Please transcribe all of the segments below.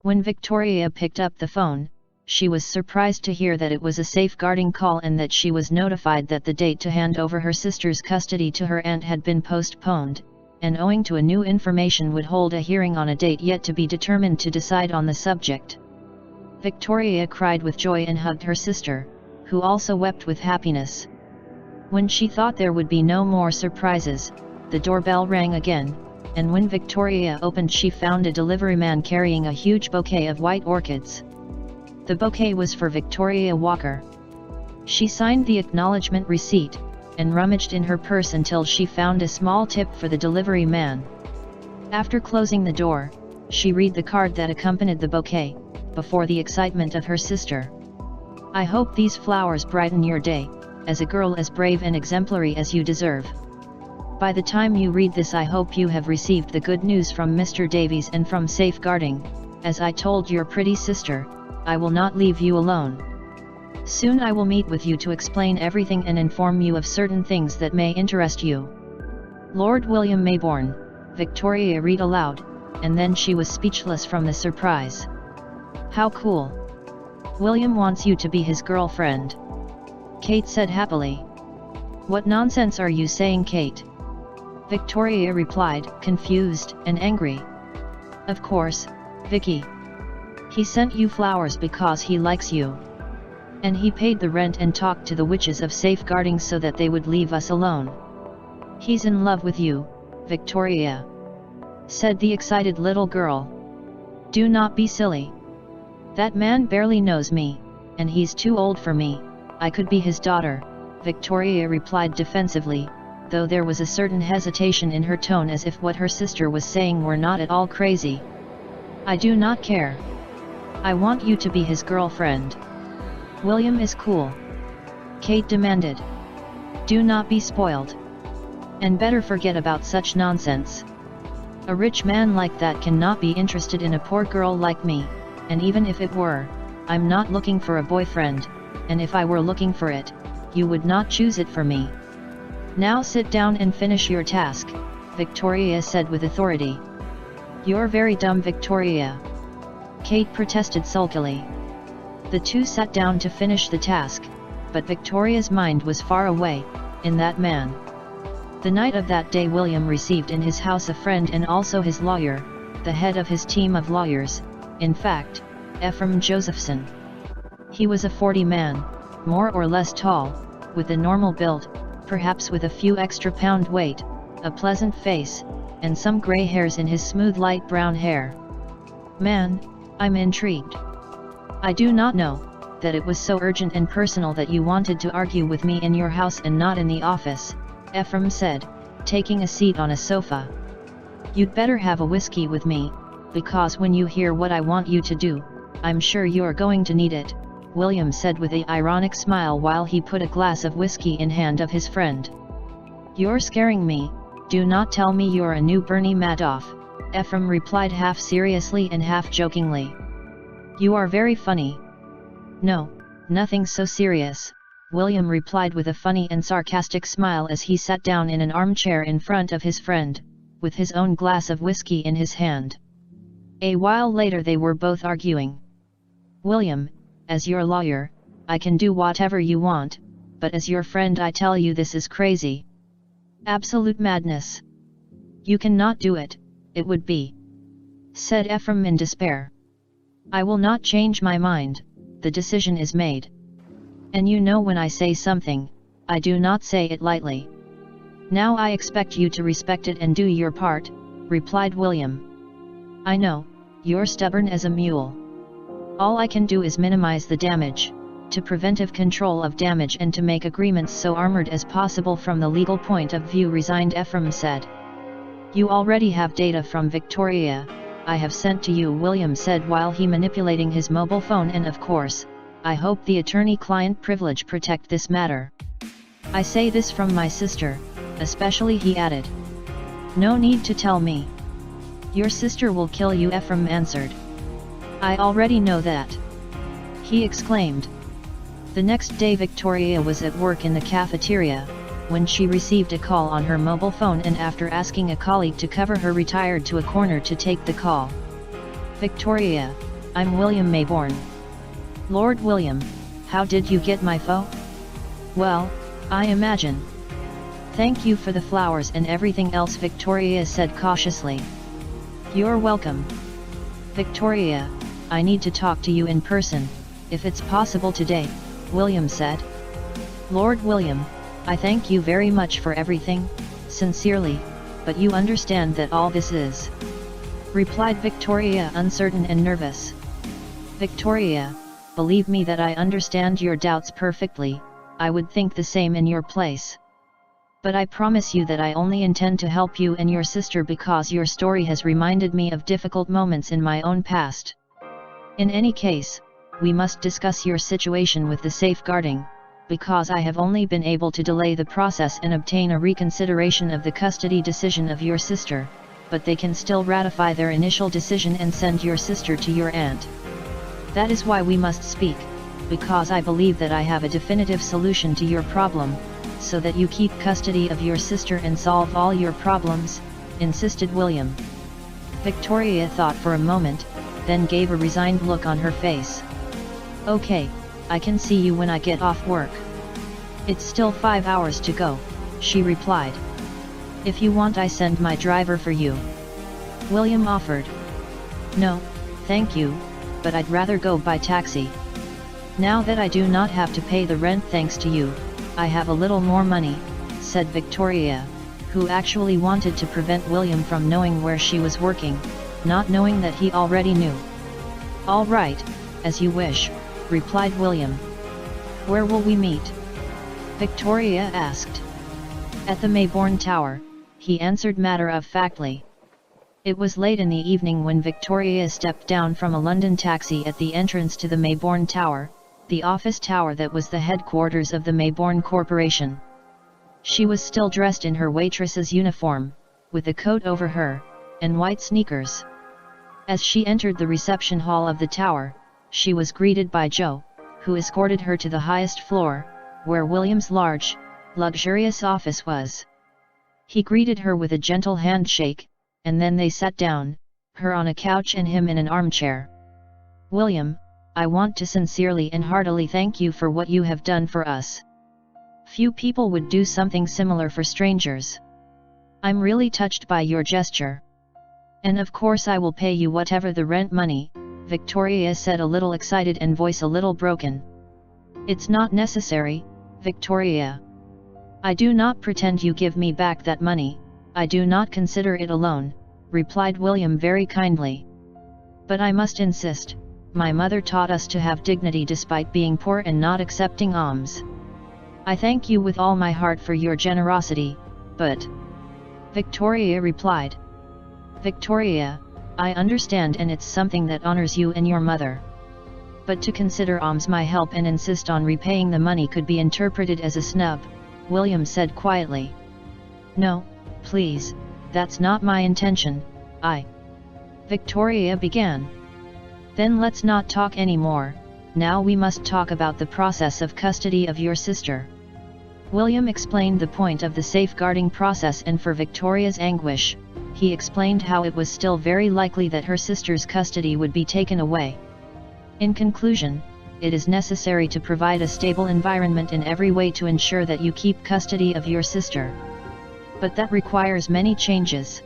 When Victoria picked up the phone, she was surprised to hear that it was a safeguarding call and that she was notified that the date to hand over her sister's custody to her aunt had been postponed, and owing to a new information would hold a hearing on a date yet to be determined to decide on the subject. Victoria cried with joy and hugged her sister, who also wept with happiness. When she thought there would be no more surprises, the doorbell rang again, and when Victoria opened she found a delivery man carrying a huge bouquet of white orchids. The bouquet was for Victoria Walker. She signed the acknowledgement receipt, and rummaged in her purse until she found a small tip for the delivery man. After closing the door, she read the card that accompanied the bouquet, before the excitement of her sister. "I hope these flowers brighten your day, as a girl as brave and exemplary as you deserve. By the time you read this I hope you have received the good news from Mr. Davies and from Safeguarding. As I told your pretty sister, I will not leave you alone. Soon I will meet with you to explain everything and inform you of certain things that may interest you. Lord William Maybourne," Victoria read aloud, and then she was speechless from the surprise. "How cool. William wants you to be his girlfriend," Kate said happily. "What nonsense are you saying, Kate?" Victoria replied, confused and angry. "Of course, Vicky. He sent you flowers because he likes you. And he paid the rent and talked to the witches of Safeguarding so that they would leave us alone. He's in love with you, Victoria," said the excited little girl. "Do not be silly. That man barely knows me, and he's too old for me. I could be his daughter," Victoria replied defensively, though there was a certain hesitation in her tone as if what her sister was saying were not at all crazy. "I do not care. I want you to be his girlfriend. William is cool," Kate demanded. "Do not be spoiled. And better forget about such nonsense. A rich man like that cannot be interested in a poor girl like me, and even if it were, I'm not looking for a boyfriend, and if I were looking for it, you would not choose it for me. Now sit down and finish your task," Victoria said with authority. "You're very dumb, Victoria," Kate protested sulkily. The two sat down to finish the task, but Victoria's mind was far away, in that man. The night of that day William received in his house a friend and also his lawyer, the head of his team of lawyers, in fact, Ephraim Josephson. He was a 40 man, more or less tall, with a normal build, perhaps with a few extra pound weight, a pleasant face, and some gray hairs in his smooth light brown hair. "Man, I'm intrigued. I do not know that it was so urgent and personal that you wanted to argue with me in your house and not in the office," Ephraim said, taking a seat on a sofa. "You'd better have a whiskey with me, because when you hear what I want you to do, I'm sure you're going to need it," William said with an ironic smile while he put a glass of whiskey in hand of his friend. "You're scaring me. Do not tell me you're a new Bernie Madoff," Ephraim replied half seriously and half jokingly. "You are very funny." "No, nothing so serious," William replied with a funny and sarcastic smile as he sat down in an armchair in front of his friend, with his own glass of whiskey in his hand. A while later they were both arguing. "William, as your lawyer, I can do whatever you want, but as your friend I tell you this is crazy. Absolute madness. You cannot do it, it would be," said Ephraim in despair. "I will not change my mind, the decision is made. And you know when I say something, I do not say it lightly. Now I expect you to respect it and do your part," replied William. "I know, you're stubborn as a mule. All I can do is minimize the damage, to preventive control of damage and to make agreements so armored as possible from the legal point of view," resigned Ephraim said. "You already have data from Victoria, I have sent to you," William said while he manipulating his mobile phone, "and of course, I hope the attorney-client privilege protect this matter. I say this from my sister, especially," he added. "No need to tell me. Your sister will kill you," Ephraim answered. "I already know that," he exclaimed. The next day Victoria was at work in the cafeteria, when she received a call on her mobile phone, and after asking a colleague to cover her retired to a corner to take the call. "Victoria, I'm William Maybourne. Lord William, how did you get my phone? Well, I imagine. Thank you for the flowers and everything else, Victoria said cautiously. You're welcome. Victoria, I need to talk to you in person, if it's possible today, William said. Lord William, I thank you very much for everything, sincerely, but you understand that all this is, replied Victoria, uncertain and nervous. Victoria, believe me that I understand your doubts perfectly. I would think the same in your place. But I promise you that I only intend to help you and your sister because your story has reminded me of difficult moments in my own past. In any case, we must discuss your situation with the safeguarding, because I have only been able to delay the process and obtain a reconsideration of the custody decision of your sister, but they can still ratify their initial decision and send your sister to your aunt. That is why we must speak, because I believe that I have a definitive solution to your problem, so that you keep custody of your sister and solve all your problems, insisted William. Victoria thought for a moment, then gave a resigned look on her face. Okay, I can see you when I get off work. It's still 5 hours to go, she replied. If you want, I send my driver for you, William offered. No, thank you, but I'd rather go by taxi. Now that I do not have to pay the rent thanks to you, I have a little more money, said Victoria, who actually wanted to prevent William from knowing where she was working, not knowing that he already knew. All right, as you wish, replied William. Where will we meet? Victoria asked. At the Maybourne Tower, he answered matter-of-factly. It was late in the evening when Victoria stepped down from a London taxi at the entrance to the Maybourne Tower, the office tower that was the headquarters of the Maybourne Corporation. She was still dressed in her waitress's uniform, with a coat over her, and white sneakers. As she entered the reception hall of the tower, she was greeted by Joe, who escorted her to the highest floor, where William's large, luxurious office was. He greeted her with a gentle handshake, and then they sat down, her on a couch and him in an armchair. William, I want to sincerely and heartily thank you for what you have done for us. Few people would do something similar for strangers. I'm really touched by your gesture. And of course I will pay you whatever the rent money, Victoria said, a little excited and voice a little broken. It's not necessary, Victoria. I do not pretend you give me back that money, I do not consider it a loan, replied William very kindly. But I must insist, my mother taught us to have dignity despite being poor and not accepting alms. I thank you with all my heart for your generosity, but... Victoria replied. Victoria, I understand, and it's something that honors you and your mother. But to consider alms my help and insist on repaying the money could be interpreted as a snub, William said quietly. No, please, that's not my intention, Victoria began. Then let's not talk anymore, now we must talk about the process of custody of your sister. William explained the point of the safeguarding process, and for Victoria's anguish, he explained how it was still very likely that her sister's custody would be taken away. In conclusion, it is necessary to provide a stable environment in every way to ensure that you keep custody of your sister. But that requires many changes.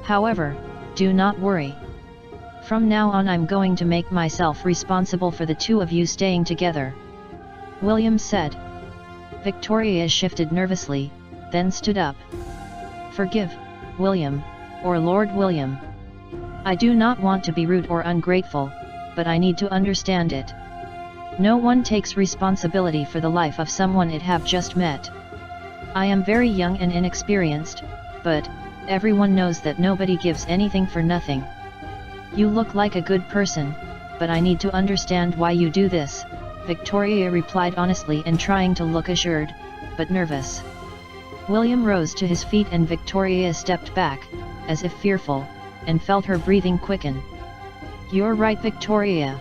However, do not worry. From now on I'm going to make myself responsible for the two of you staying together, William said. Victoria shifted nervously, then stood up. Forgive, William, or Lord William. I do not want to be rude or ungrateful, but I need to understand it. No one takes responsibility for the life of someone it have just met. I am very young and inexperienced, but everyone knows that nobody gives anything for nothing. You look like a good person, but I need to understand why you do this, Victoria replied honestly and trying to look assured, but nervous. William rose to his feet and Victoria stepped back, as if fearful, and felt her breathing quicken. You're right, Victoria.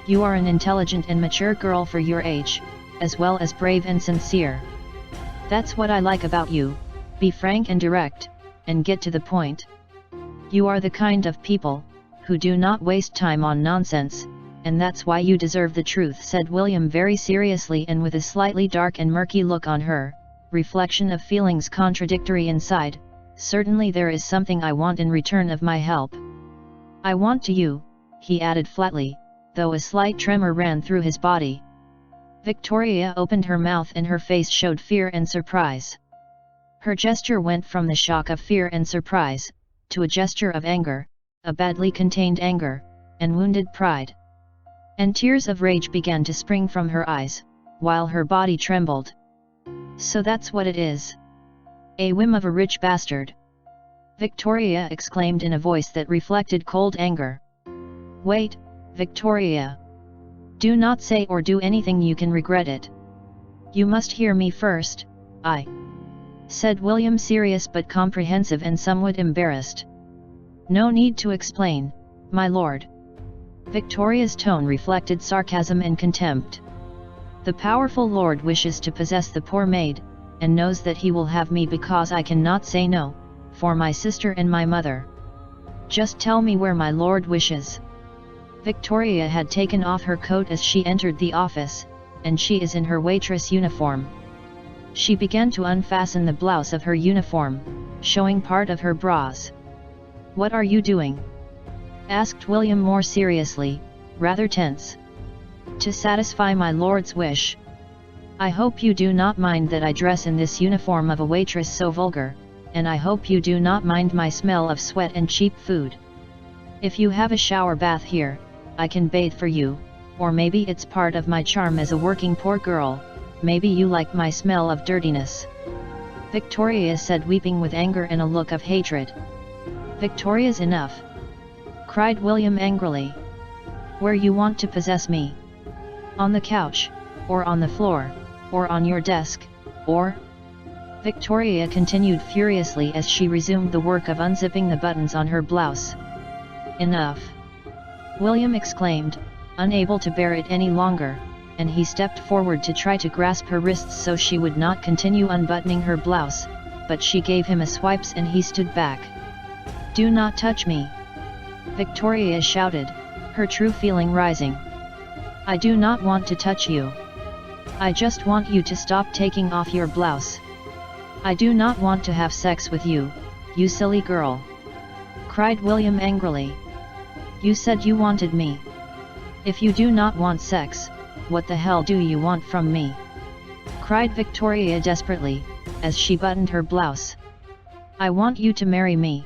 You are an intelligent and mature girl for your age, as well as brave and sincere. That's what I like about you, be frank and direct, and get to the point. You are the kind of people who do not waste time on nonsense, and that's why you deserve the truth," said William very seriously and with a slightly dark and murky look on her, reflection of feelings contradictory inside. "Certainly there is something I want in return of my help. I want to you," he added flatly, though a slight tremor ran through his body. Victoria opened her mouth and her face showed fear and surprise. Her gesture went from the shock of fear and surprise, to a gesture of anger, a badly contained anger, and wounded pride. And tears of rage began to spring from her eyes, while her body trembled. "So that's what it is. A whim of a rich bastard!" Victoria exclaimed in a voice that reflected cold anger. "Wait, Victoria. Do not say or do anything you can regret it. You must hear me first." Said William, serious but comprehensive and somewhat embarrassed. "No need to explain, my lord." Victoria's tone reflected sarcasm and contempt. "The powerful lord wishes to possess the poor maid, and knows that he will have me because I cannot say no, for my sister and my mother. Just tell me where my lord wishes." Victoria had taken off her coat as she entered the office, and she is in her waitress uniform. She began to unfasten the blouse of her uniform, showing part of her bras. "What are you doing?" asked William more seriously, rather tense. "To satisfy my lord's wish. I hope you do not mind that I dress in this uniform of a waitress so vulgar, and I hope you do not mind my smell of sweat and cheap food. If you have a shower bath here, I can bathe for you, or maybe it's part of my charm as a working poor girl, maybe you like my smell of dirtiness," Victoria said, weeping with anger and a look of hatred. "Victoria's enough!" cried William angrily. "Where you want to possess me? On the couch, or on the floor, or on your desk, or?" Victoria continued furiously as she resumed the work of unzipping the buttons on her blouse. "Enough!" William exclaimed, unable to bear it any longer, and he stepped forward to try to grasp her wrists so she would not continue unbuttoning her blouse, but she gave him a swipe and he stood back. "Do not touch me!" Victoria shouted, her true feeling rising. "I do not want to touch you. I just want you to stop taking off your blouse. I do not want to have sex with you, you silly girl!" cried William angrily. "You said you wanted me. If you do not want sex, what the hell do you want from me?" cried Victoria desperately, as she buttoned her blouse. "I want you to marry me."